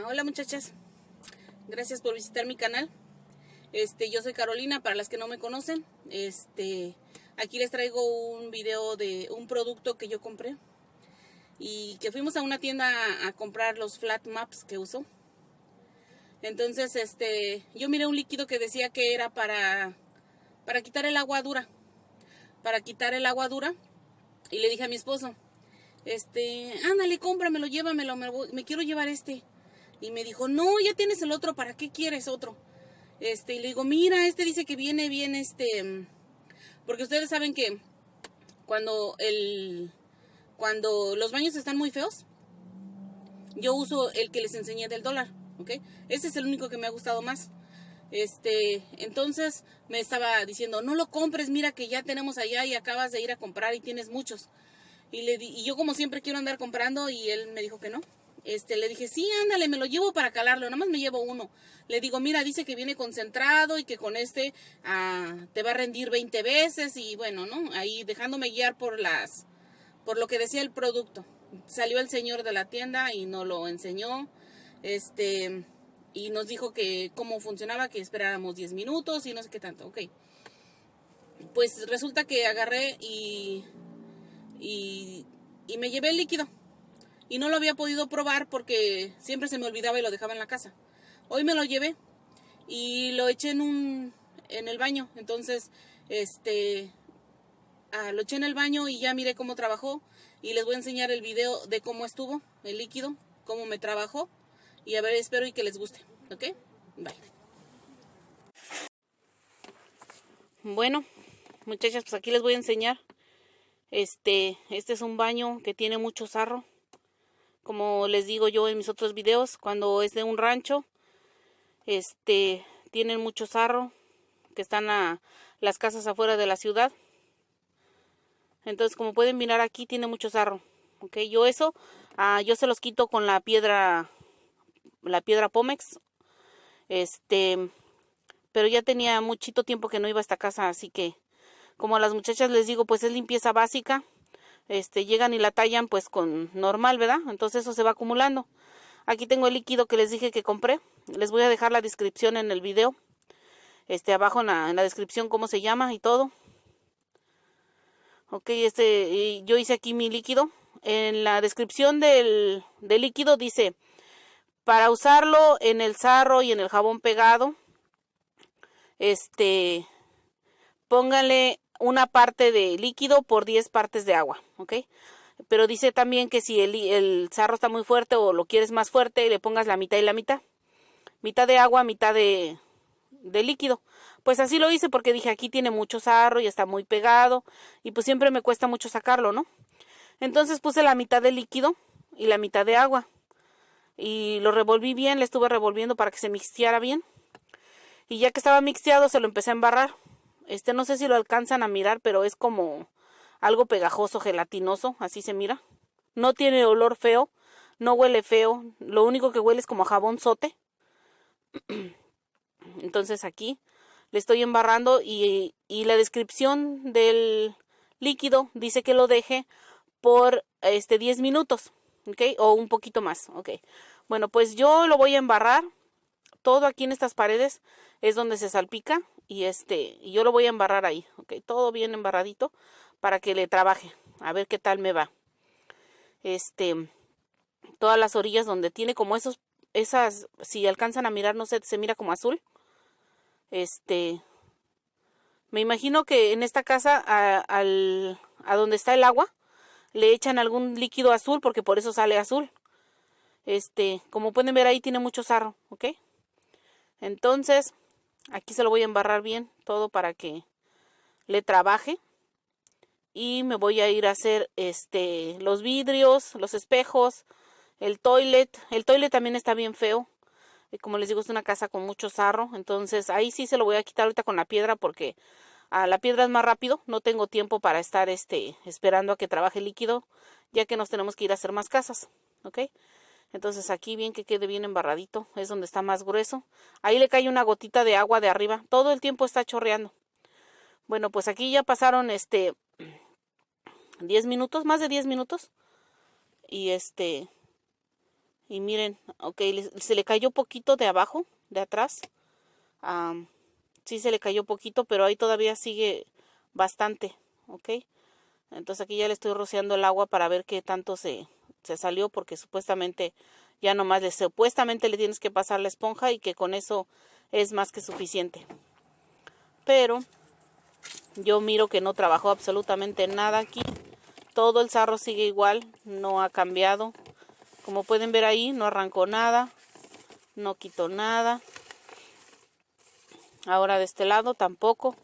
Hola muchachas, gracias por visitar mi canal. Yo soy Carolina, para las que no me conocen. Aquí les traigo un video de un producto que yo compré y que fuimos a una tienda a comprar los flat maps que uso. Entonces, yo miré un líquido que decía que era para quitar el agua dura, y le dije a mi esposo, ándale, cómpramelo, llévamelo, me quiero llevar este. Y me dijo, no, ya tienes el otro, ¿para qué quieres otro? Y le digo, mira, dice que viene bien, porque ustedes saben que cuando los baños están muy feos, yo uso el que les enseñé del dólar, ¿ok? Ese es el único que me ha gustado más. Entonces me estaba diciendo, no lo compres, mira que ya tenemos allá y acabas de ir a comprar y tienes muchos. Y yo como siempre quiero andar comprando y él me dijo que no. Le dije, sí, ándale, me lo llevo para calarlo, nada más me llevo uno. Le digo, mira, dice que viene concentrado y que con te va a rendir 20 veces y bueno, ¿no? Ahí dejándome guiar por lo que decía el producto. Salió el señor de la tienda y nos lo enseñó, y nos dijo que cómo funcionaba, que esperáramos 10 minutos y no sé qué tanto, ok. Pues resulta que agarré y me llevé el líquido. Y no lo había podido probar porque siempre se me olvidaba y lo dejaba en la casa. Hoy me lo llevé y lo eché en el baño. Entonces, lo eché en el baño y ya miré cómo trabajó. Y les voy a enseñar el video de cómo estuvo el líquido, cómo me trabajó. Y a ver, espero y que les guste. ¿Ok? Bye. Bueno, muchachas, pues aquí les voy a enseñar. Este es un baño que tiene mucho sarro. Como les digo yo en mis otros videos, cuando es de un rancho, tienen mucho sarro, que están las casas afuera de la ciudad. Entonces, como pueden mirar aquí, tiene mucho sarro. Ok, yo se los quito con la piedra Pómex. Pero ya tenía muchito tiempo que no iba a esta casa, así que, como a las muchachas les digo, pues es limpieza básica. Llegan y la tallan pues con normal, ¿verdad? Entonces eso se va acumulando. Aquí tengo el líquido que les dije que compré. Les voy a dejar la descripción en el video. Abajo en la descripción cómo se llama y todo. Ok, yo hice aquí mi líquido. En la descripción del líquido dice, para usarlo en el sarro y en el jabón pegado, póngale una parte de líquido por 10 partes de agua, ¿ok? Pero dice también que si el sarro está muy fuerte o lo quieres más fuerte, le pongas la mitad y la mitad. Mitad de agua, mitad de líquido. Pues así lo hice porque dije, aquí tiene mucho sarro y está muy pegado y pues siempre me cuesta mucho sacarlo, ¿no? Entonces puse la mitad de líquido y la mitad de agua y lo revolví bien, le estuve revolviendo para que se mixteara bien. Y ya que estaba mixteado se lo empecé a embarrar. No sé si lo alcanzan a mirar, pero es como algo pegajoso, gelatinoso, así se mira. No tiene olor feo, no huele feo, lo único que huele es como a jabón sote. Entonces aquí le estoy embarrando y la descripción del líquido dice que lo deje por 10 minutos, ¿ok? O un poquito más, ¿ok? Bueno, pues yo lo voy a embarrar. Todo aquí en estas paredes es donde se salpica y yo lo voy a embarrar ahí, ¿ok? Todo bien embarradito para que le trabaje, a ver qué tal me va. Todas las orillas donde tiene como esas, si alcanzan a mirar, no sé, se mira como azul. Me imagino que en esta casa, a donde está el agua, le echan algún líquido azul porque por eso sale azul. Como pueden ver ahí tiene mucho sarro, ¿ok? Entonces, aquí se lo voy a embarrar bien todo para que le trabaje. Y me voy a ir a hacer los vidrios, los espejos, el toilet. El toilet también está bien feo. Como les digo, es una casa con mucho sarro. Entonces ahí sí se lo voy a quitar ahorita con la piedra porque la piedra es más rápido. No tengo tiempo para estar esperando a que trabaje el líquido, ya que nos tenemos que ir a hacer más casas. ¿Ok? Entonces aquí bien que quede bien embarradito. Es donde está más grueso. Ahí le cae una gotita de agua de arriba. Todo el tiempo está chorreando. Bueno, pues aquí ya pasaron 10 minutos, más de 10 minutos. Y Y miren, ok, se le cayó poquito de abajo, de atrás. Sí se le cayó poquito, pero ahí todavía sigue bastante, ok. Entonces aquí ya le estoy rociando el agua para ver qué tanto se salió, porque supuestamente ya nomás supuestamente le tienes que pasar la esponja y que con eso es más que suficiente. Pero yo miro que no trabajó absolutamente nada aquí. Todo el sarro sigue igual, no ha cambiado. Como pueden ver ahí, no arrancó nada, no quitó nada. Ahora de este lado tampoco.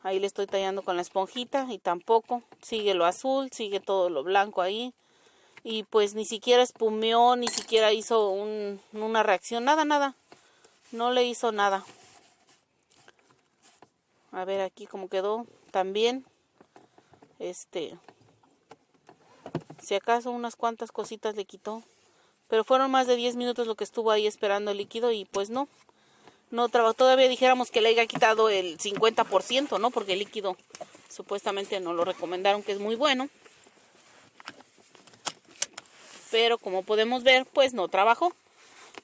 Ahí le estoy tallando con la esponjita y tampoco. Sigue lo azul, sigue todo lo blanco ahí. Y pues ni siquiera espumeó, ni siquiera hizo una reacción, nada. No le hizo nada. A ver aquí cómo quedó también. Si acaso unas cuantas cositas le quitó. Pero fueron más de 10 minutos lo que estuvo ahí esperando el líquido y pues no trabajó. Todavía dijéramos que le haya quitado el 50%, ¿no? Porque el líquido supuestamente nos lo recomendaron que es muy bueno. Pero como podemos ver, pues no trabajó.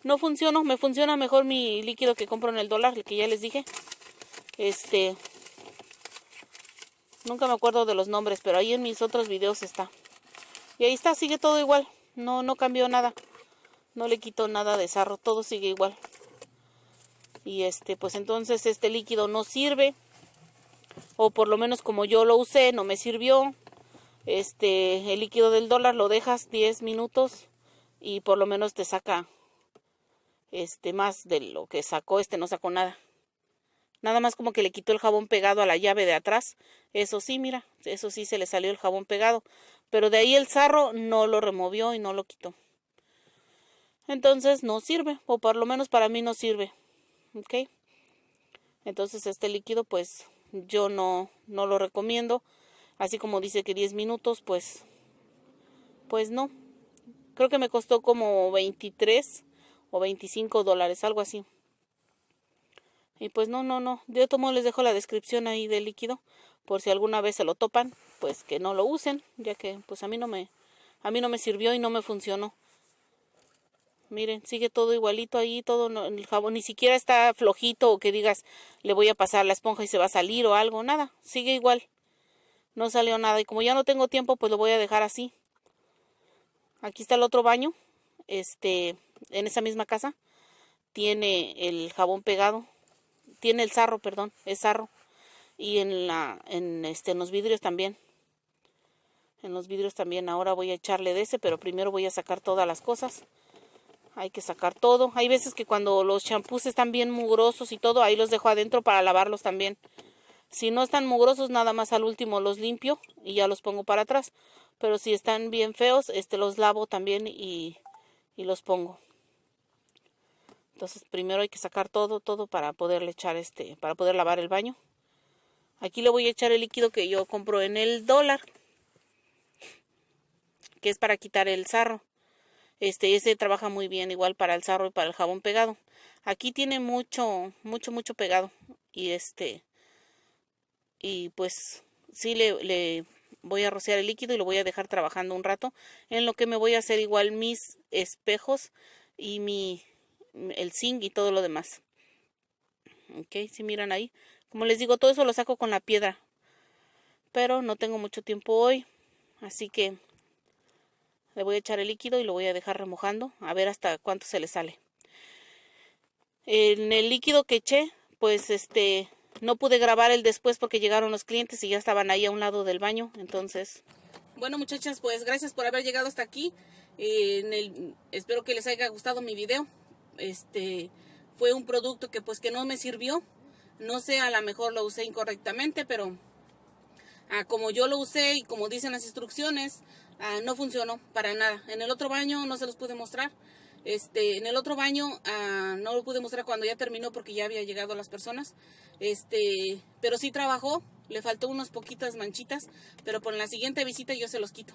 No funcionó. Me funciona mejor mi líquido que compro en el dólar, el que ya les dije. Nunca me acuerdo de los nombres, pero ahí en mis otros videos está. Y ahí está, sigue todo igual. No cambió nada. No le quitó nada de sarro, todo sigue igual. Y pues entonces este líquido no sirve. O por lo menos como yo lo usé, no me sirvió. El líquido del dólar lo dejas 10 minutos y por lo menos te saca más de lo que sacó. No sacó nada. Nada más como que le quitó el jabón pegado a la llave de atrás. Eso sí, mira, eso sí se le salió el jabón pegado. Pero de ahí el sarro no lo removió y no lo quitó. Entonces no sirve, o por lo menos para mí no sirve. ¿Ok? Entonces este líquido pues yo no lo recomiendo. Así como dice que 10 minutos, pues no. Creo que me costó como 23 o 25 dólares, algo así. Y pues no. De otro modo les dejo la descripción ahí del líquido. Por si alguna vez se lo topan, pues que no lo usen. Ya que pues a mí no me sirvió y no me funcionó. Miren, sigue todo igualito ahí, todo el jabón ni siquiera está flojito o que digas le voy a pasar la esponja y se va a salir o algo, nada, sigue igual. No salió nada y como ya no tengo tiempo, pues lo voy a dejar así. Aquí está el otro baño. En esa misma casa tiene el jabón pegado. Tiene el sarro, perdón, es sarro. Y en los vidrios también. En los vidrios también. Ahora voy a echarle de ese, pero primero voy a sacar todas las cosas. Hay que sacar todo. Hay veces que cuando los champús están bien mugrosos y todo, ahí los dejo adentro para lavarlos también. Si no están mugrosos, nada más al último los limpio y ya los pongo para atrás. Pero si están bien feos, los lavo también y los pongo. Entonces primero hay que sacar todo para poderle echar para poder lavar el baño. Aquí le voy a echar el líquido que yo compro en el dólar, que es para quitar el sarro. Ese trabaja muy bien igual para el sarro y para el jabón pegado. Aquí tiene mucho pegado y pues sí le voy a rociar el líquido y lo voy a dejar trabajando un rato en lo que me voy a hacer igual mis espejos y el zinc y todo lo demás. Ok, si miran ahí, como les digo, todo eso lo saco con la piedra, pero no tengo mucho tiempo hoy, así que le voy a echar el líquido y lo voy a dejar remojando a ver hasta cuánto se le sale. En el líquido que eché, pues no pude grabar el después porque llegaron los clientes y ya estaban ahí a un lado del baño. Entonces, bueno, muchachas, pues gracias por haber llegado hasta aquí. Espero que les haya gustado mi video. Fue un producto que pues que no me sirvió. No sé, a lo mejor lo usé incorrectamente, pero como yo lo usé y como dicen las instrucciones, no funcionó para nada. En el otro baño no se los pude mostrar. En el otro baño no lo pude mostrar cuando ya terminó porque ya había llegado las personas. Pero sí trabajó, le faltó unas poquitas manchitas, pero por la siguiente visita yo se los quito.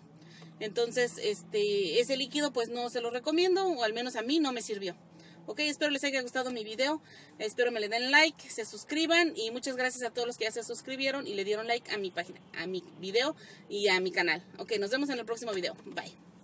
Entonces, ese líquido pues no se lo recomiendo, o al menos a mí no me sirvió. Ok, espero les haya gustado mi video, espero me le den like, se suscriban y muchas gracias a todos los que ya se suscribieron y le dieron like a mi página, a mi video y a mi canal. Ok, nos vemos en el próximo video. Bye.